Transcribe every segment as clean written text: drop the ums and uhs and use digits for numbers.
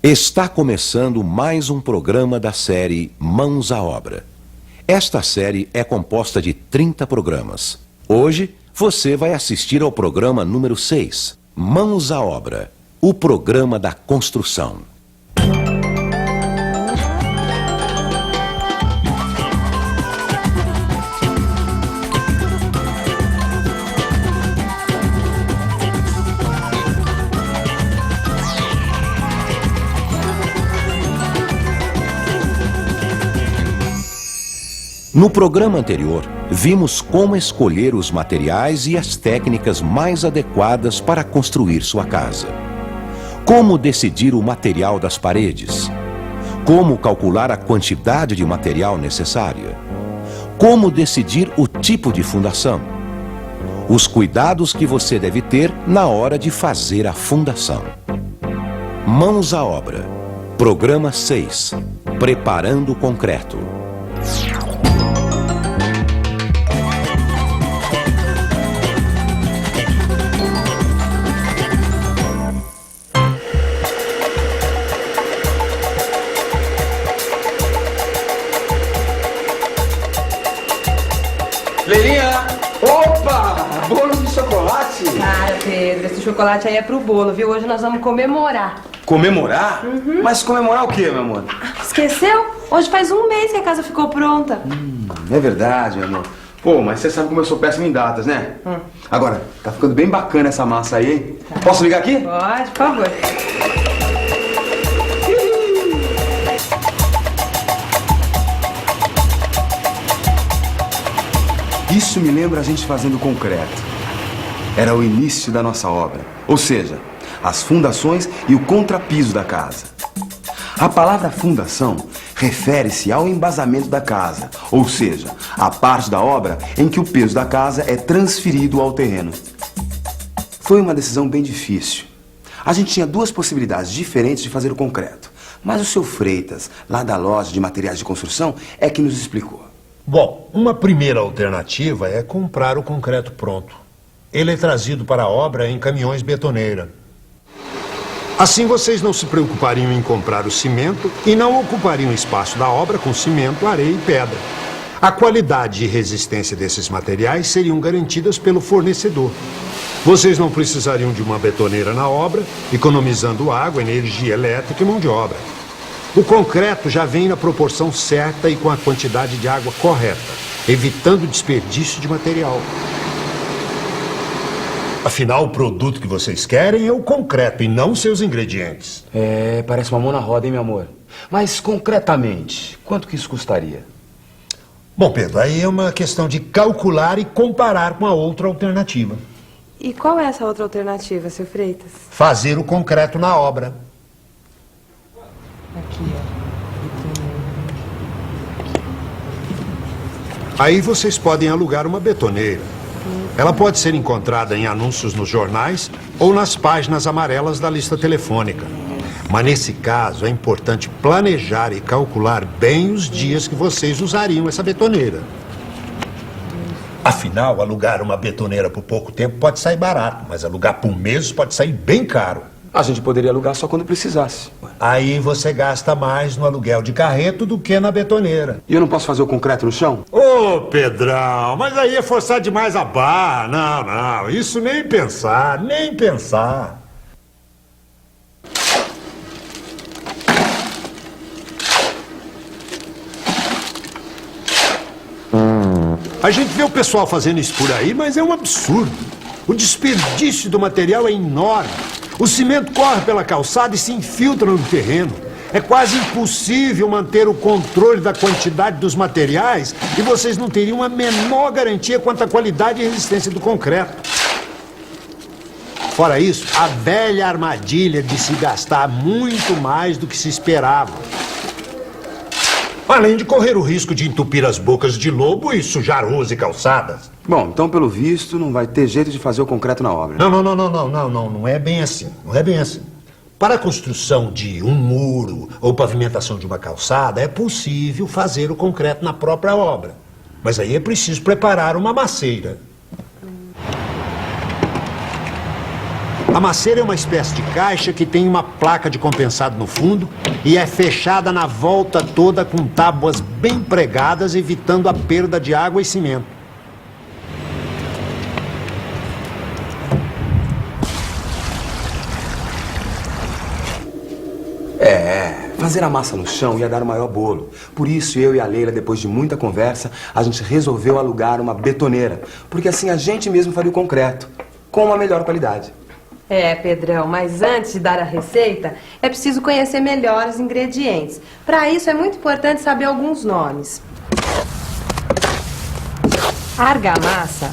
Está começando mais um programa da série Mãos à Obra. Esta série é composta de 30 programas. Hoje, você vai assistir ao programa número 6, Mãos à Obra, o programa da construção. No programa anterior, vimos como escolher os materiais e as técnicas mais adequadas para construir sua casa. Como decidir o material das paredes. Como calcular a quantidade de material necessária. Como decidir o tipo de fundação. Os cuidados que você deve ter na hora de fazer a fundação. Mãos à Obra. Programa 6. Preparando o concreto. Leilinha! Opa! Bolo de chocolate! Cara, Pedro, esse chocolate aí é pro bolo, viu? Hoje nós vamos comemorar. Comemorar? Mas comemorar o quê, meu amor? Esqueceu? Hoje faz um mês que a casa ficou pronta. É verdade, meu amor. Pô, mas você sabe como eu sou péssimo em datas, né? Agora, tá ficando bem bacana essa massa aí, hein? Posso ligar aqui? Pode, por favor. Isso me lembra a gente fazendo concreto. Era o início da nossa obra. Ou seja, as fundações e o contrapiso da casa. A palavra fundação refere-se ao embasamento da casa, ou seja, a parte da obra em que o peso da casa é transferido ao terreno. Foi uma decisão bem difícil. A gente tinha duas possibilidades diferentes de fazer o concreto, mas o seu Freitas, lá da loja de materiais de construção, é que nos explicou. Bom, uma primeira alternativa é comprar o concreto pronto. Ele é trazido para a obra em caminhões betoneira. Assim vocês não se preocupariam em comprar o cimento e não ocupariam o espaço da obra com cimento, areia e pedra. A qualidade e resistência desses materiais seriam garantidas pelo fornecedor. Vocês não precisariam de uma betoneira na obra, economizando água, energia elétrica e mão de obra. O concreto já vem na proporção certa e com a quantidade de água correta, evitando desperdício de material. Afinal, o produto que vocês querem é o concreto e não seus ingredientes. É, parece uma mão na roda, hein, meu amor? Mas, concretamente, quanto que isso custaria? Bom, Pedro, aí é uma questão de calcular e comparar com a outra alternativa. E qual é essa outra alternativa, seu Freitas? Fazer o concreto na obra. Aqui, ó. Aí vocês podem alugar uma betoneira. Ela pode ser encontrada em anúncios nos jornais ou nas páginas amarelas da lista telefônica. Mas nesse caso é importante planejar e calcular bem os dias que vocês usariam essa betoneira. Afinal, alugar uma betoneira por pouco tempo pode sair barato, mas alugar por meses pode sair bem caro. A gente poderia alugar só quando precisasse. Aí você gasta mais no aluguel de carreto do que na betoneira. E eu não posso fazer o concreto no chão? Ô, Pedrão, mas aí é forçar demais a barra. Não, isso nem pensar, nem pensar. A gente vê o pessoal fazendo isso por aí, mas é um absurdo. O desperdício do material é enorme. O cimento corre pela calçada e se infiltra no terreno. É quase impossível manter o controle da quantidade dos materiais e vocês não teriam a menor garantia quanto à qualidade e resistência do concreto. Fora isso, a velha armadilha de se gastar muito mais do que se esperava. Além de correr o risco de entupir as bocas de lobo e sujar ruas e calçadas. Bom, então pelo visto não vai ter jeito de fazer o concreto na obra. Não é bem assim. Não é bem assim. Para a construção de um muro ou pavimentação de uma calçada, é possível fazer o concreto na própria obra. Mas aí é preciso preparar uma macieira. A maceira é uma espécie de caixa que tem uma placa de compensado no fundo e é fechada na volta toda com tábuas bem pregadas, evitando a perda de água e cimento. Fazer a massa no chão ia dar o maior bolo. Por isso, eu e a Leila, depois de muita conversa, a gente resolveu alugar uma betoneira. Porque assim a gente mesmo faria o concreto, com uma melhor qualidade. É, Pedrão, mas antes de dar a receita, é preciso conhecer melhor os ingredientes. Para isso, é muito importante saber alguns nomes. A argamassa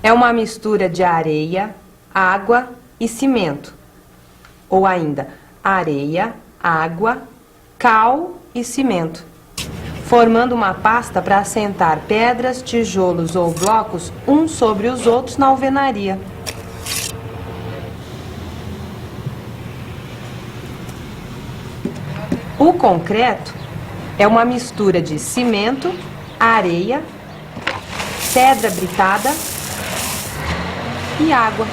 é uma mistura de areia, água e cimento. Ou ainda, areia, água, cal e cimento, formando uma pasta para assentar pedras, tijolos ou blocos uns sobre os outros na alvenaria. O concreto é uma mistura de cimento, areia, pedra britada e água.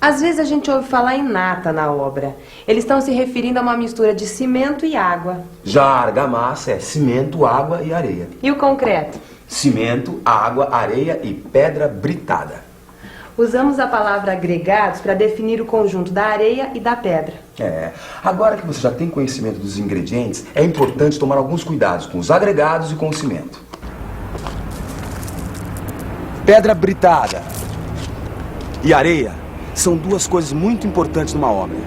Às vezes a gente ouve falar em nata na obra. Eles estão se referindo a uma mistura de cimento e água. Já a argamassa é cimento, água e areia. E o concreto? Cimento, água, areia e pedra britada. Usamos a palavra agregados para definir o conjunto da areia e da pedra. Agora que você já tem conhecimento dos ingredientes, é importante tomar alguns cuidados com os agregados e com o cimento. Pedra britada e areia são duas coisas muito importantes numa obra.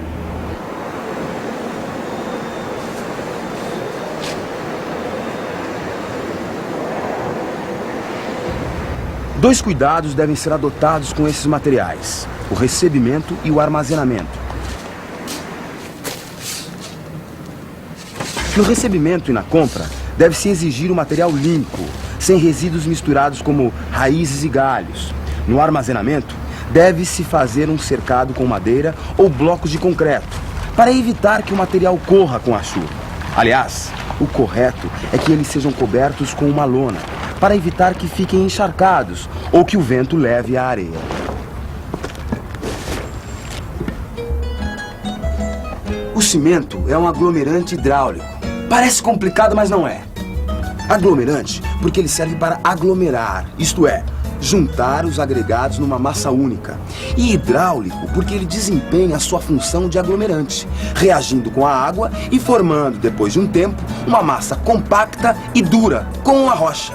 Dois cuidados devem ser adotados com esses materiais: o recebimento e o armazenamento. No recebimento e na compra, deve-se exigir o material limpo, sem resíduos misturados como raízes e galhos. No armazenamento, deve-se fazer um cercado com madeira ou blocos de concreto, para evitar que o material corra com a chuva. Aliás, o correto é que eles sejam cobertos com uma lona, para evitar que fiquem encharcados ou que o vento leve a areia. O cimento é um aglomerante hidráulico. Parece complicado, mas não é. Aglomerante porque ele serve para aglomerar, isto é, juntar os agregados numa massa única. E hidráulico porque ele desempenha a sua função de aglomerante, reagindo com a água e formando, depois de um tempo, uma massa compacta e dura, como uma rocha.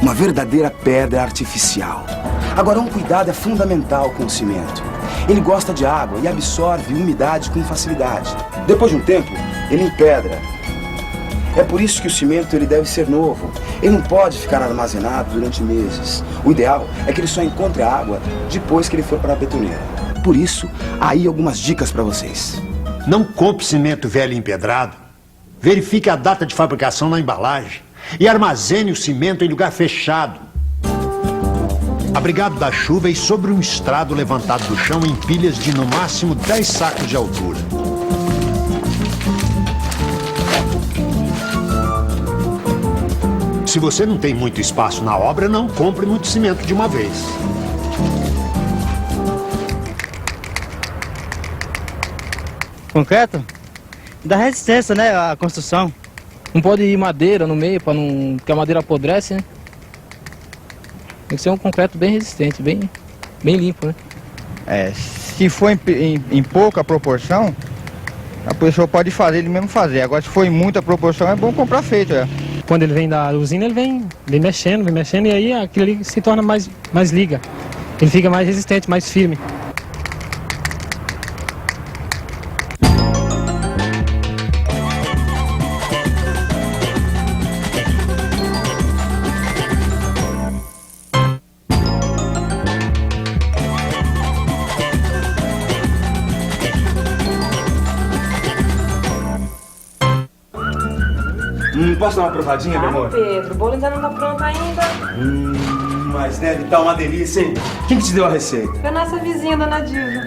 Uma verdadeira pedra artificial. Agora, um cuidado é fundamental com o cimento. Ele gosta de água e absorve umidade com facilidade. Depois de um tempo, ele empedra. É por isso que o cimento ele deve ser novo. Ele não pode ficar armazenado durante meses. O ideal é que ele só encontre a água depois que ele for para a betoneira. Por isso, aí algumas dicas para vocês. Não compre cimento velho e empedrado. Verifique a data de fabricação na embalagem. E armazene o cimento em lugar fechado, abrigado da chuva e sobre um estrado levantado do chão em pilhas de no máximo 10 sacos de altura. Se você não tem muito espaço na obra, não compre muito cimento de uma vez. Concreto dá resistência, né, à construção. Não pode ir madeira no meio, para não... porque a madeira apodrece, né? Tem que ser um concreto bem resistente, bem limpo, né? Se for em pouca proporção, a pessoa pode fazer, ele mesmo fazer. Agora, se for em muita proporção, é bom comprar feito, Quando ele vem da usina, ele vem mexendo, e aí aquilo ali se torna mais liga. Ele fica mais resistente, mais firme. Posso dar uma provadinha, meu amor? Pedro, o bolo ainda não tá pronto ainda. Mas deve estar uma delícia, hein? Quem que te deu a receita? Foi a nossa vizinha, dona Dilma.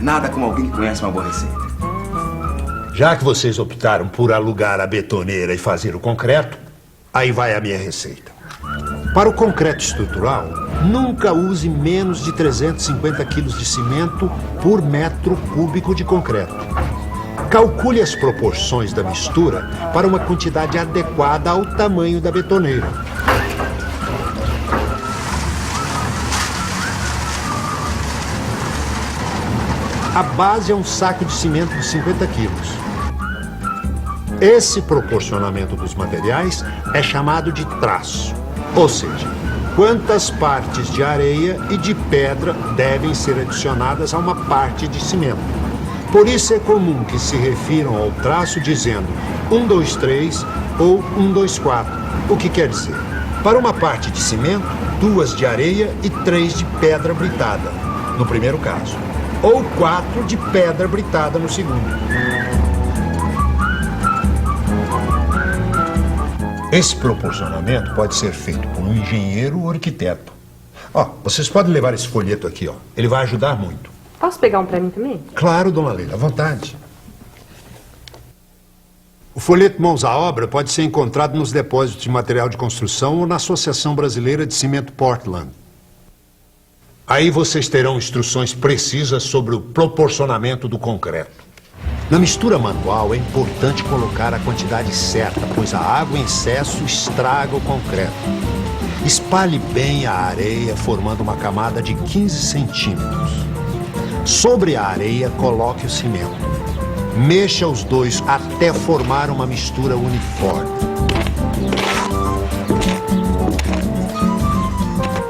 Nada como alguém que conhece uma boa receita. Já que vocês optaram por alugar a betoneira e fazer o concreto, aí vai a minha receita. Para o concreto estrutural, nunca use menos de 350 quilos de cimento por metro cúbico de concreto. Calcule as proporções da mistura para uma quantidade adequada ao tamanho da betoneira. A base é um saco de cimento de 50 quilos. Esse proporcionamento dos materiais é chamado de traço, ou seja, quantas partes de areia e de pedra devem ser adicionadas a uma parte de cimento. Por isso é comum que se refiram ao traço dizendo 1, 2, 3 ou 1, 2, 4, o que quer dizer, para uma parte de cimento, 2 de areia e 3 de pedra britada, no primeiro caso, ou 4 de pedra britada no segundo. Esse proporcionamento pode ser feito por um engenheiro ou arquiteto. Vocês podem levar esse folheto aqui, ele vai ajudar muito. Posso pegar um pra mim também? Claro, dona Leila, à vontade. O folheto Mãos à Obra pode ser encontrado nos depósitos de material de construção ou na Associação Brasileira de Cimento Portland. Aí vocês terão instruções precisas sobre o proporcionamento do concreto. Na mistura manual é importante colocar a quantidade certa, pois a água em excesso estraga o concreto. Espalhe bem a areia, formando uma camada de 15 centímetros. Sobre a areia, coloque o cimento. Mexa os dois até formar uma mistura uniforme.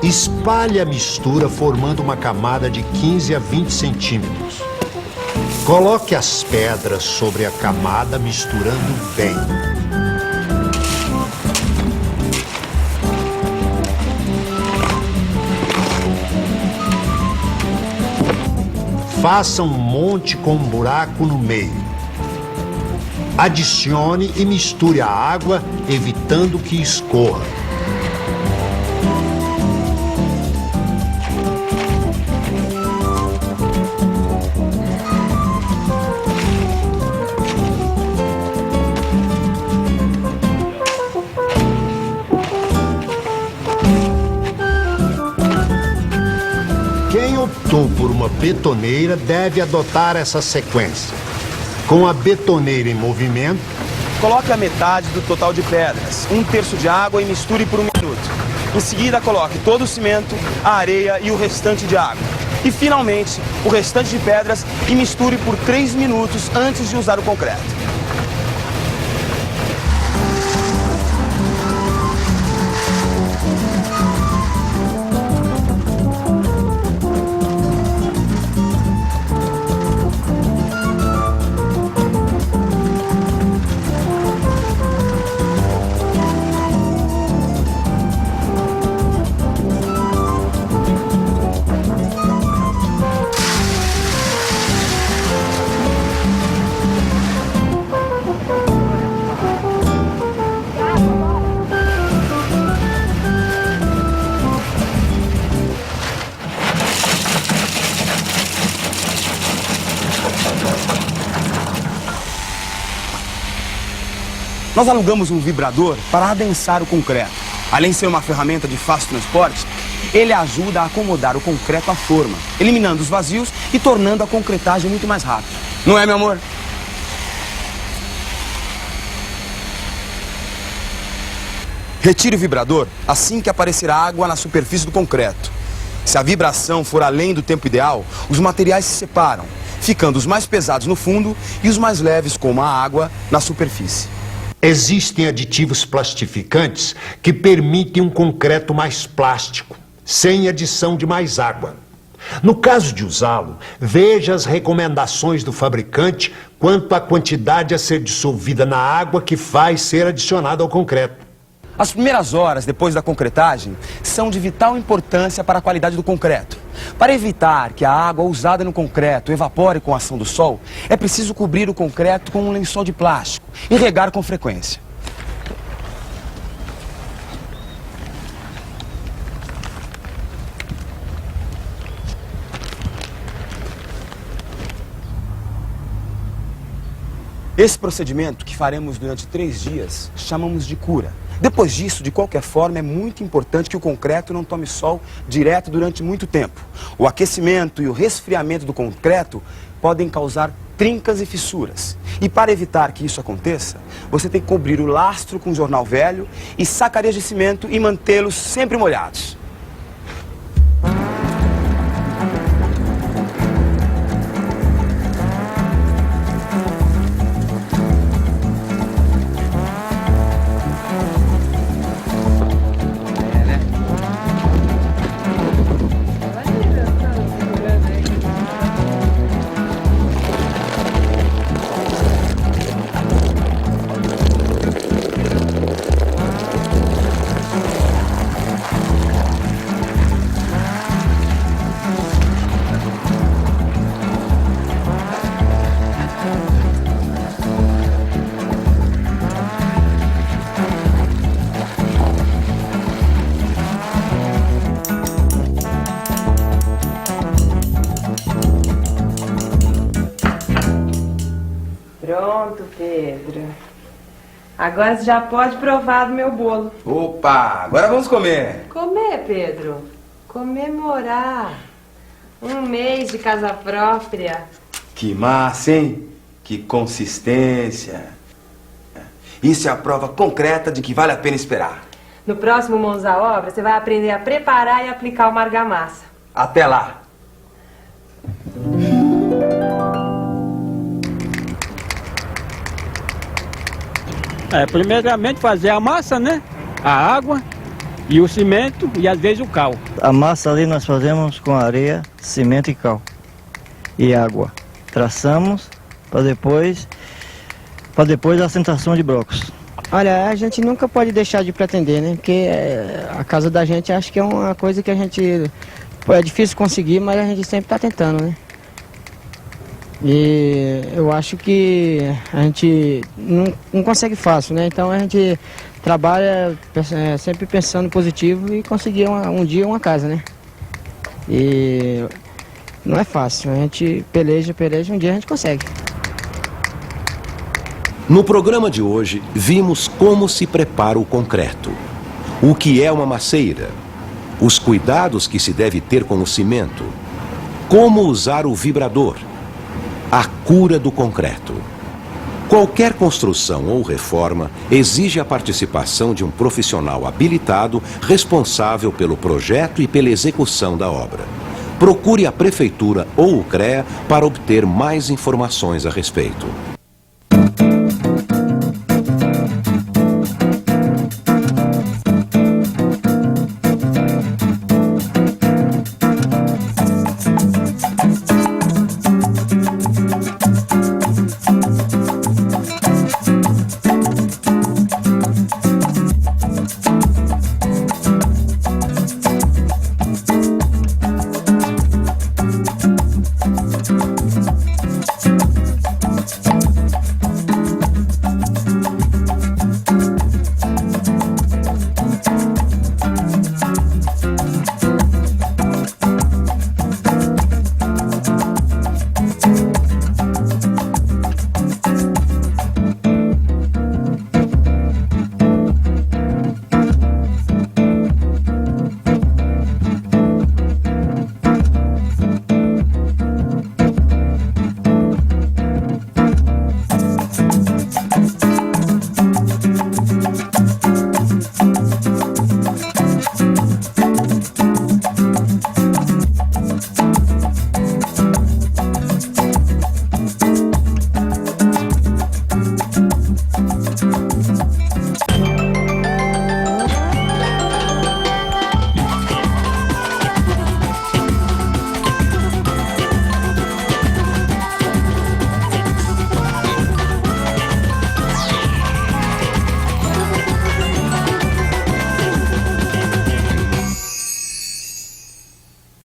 Espalhe a mistura formando uma camada de 15 a 20 centímetros. Coloque as pedras sobre a camada misturando bem. Faça um monte com um buraco no meio. Adicione e misture a água, evitando que escorra. Por uma betoneira deve adotar essa sequência. Com a betoneira em movimento, Coloque a metade do total de pedras, 1/3 de água e misture por 1 minuto. Em seguida, coloque todo o cimento, a areia e o restante de água. E, finalmente, o restante de pedras e misture por 3 minutos antes de usar o concreto. Nós alugamos um vibrador para adensar o concreto. Além de ser uma ferramenta de fácil transporte, ele ajuda a acomodar o concreto à forma, eliminando os vazios e tornando a concretagem muito mais rápida. Não é, meu amor? Retire o vibrador assim que aparecer água na superfície do concreto. Se a vibração for além do tempo ideal, os materiais se separam, ficando os mais pesados no fundo e os mais leves, como a água, na superfície. existem aditivos plastificantes que permitem um concreto mais plástico, sem adição de mais água. No caso de usá-lo, veja as recomendações do fabricante quanto à quantidade a ser dissolvida na água que faz ser adicionada ao concreto. As primeiras horas depois da concretagem são de vital importância para a qualidade do concreto. Para evitar que a água usada no concreto evapore com a ação do sol, é preciso cobrir o concreto com um lençol de plástico e regar com frequência. Esse procedimento, que faremos durante 3 dias, chamamos de cura. Depois disso, de qualquer forma, é muito importante que o concreto não tome sol direto durante muito tempo. O aquecimento e o resfriamento do concreto podem causar trincas e fissuras. E para evitar que isso aconteça, você tem que cobrir o lastro com jornal velho e sacarias de cimento e mantê-los sempre molhados. Pronto, Pedro. Agora você já pode provar do meu bolo. Opa, agora vamos comer. Comer, Pedro. Comemorar. 1 mês de casa própria. Que massa, hein? Que consistência. Isso é a prova concreta de que vale a pena esperar. No próximo Mãos à Obra, você vai aprender a preparar e aplicar uma argamassa. Até lá. Primeiramente fazer a massa, né? A água e o cimento e às vezes o cal. A massa ali nós fazemos com areia, cimento e cal. E água. Traçamos para depois a assentação de blocos. Olha, a gente nunca pode deixar de pretender, né? Porque a casa da gente acho que é uma coisa que a gente... é difícil conseguir, mas a gente sempre está tentando, né? E eu acho que a gente não consegue fácil, né? Então a gente trabalha sempre pensando positivo e conseguir um dia uma casa, né? E não é fácil, a gente peleja, um dia a gente consegue. No programa de hoje, vimos como se prepara o concreto, o que é uma maceira, os cuidados que se deve ter com o cimento, como usar o vibrador, a cura do concreto. Qualquer construção ou reforma exige a participação de um profissional habilitado responsável pelo projeto e pela execução da obra. Procure a Prefeitura ou o CREA para obter mais informações a respeito.